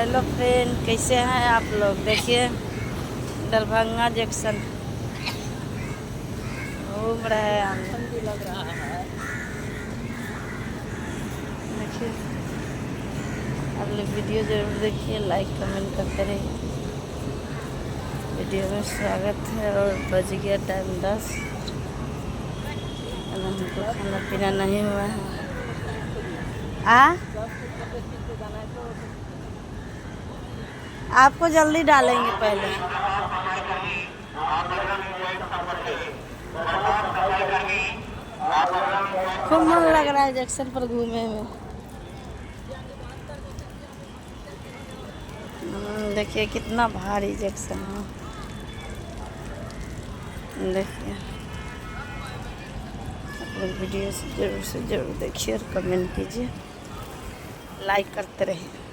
Hello friend, कैसे हैं आप लोग। देखिए दरभंगा जंक्शन घूम रहे हैं हम। ठंडी लग रहा है। देखिए आप लोग वीडियो जरूर देखिए, लाइक कमेंट करते रहिए। वीडियो में स्वागत है। और बज गया टाइम 10। हमको खाना पीना नहीं हुआ है। आपको जल्दी डालेंगे पहले। खूब मन लग रहा है जंक्शन पर घूमने में। देखिए कितना भारी जंक्शन है। देखिए आप लोग वीडियो से ज़रूर देखिए और कमेंट कीजिए, लाइक करते रहिए।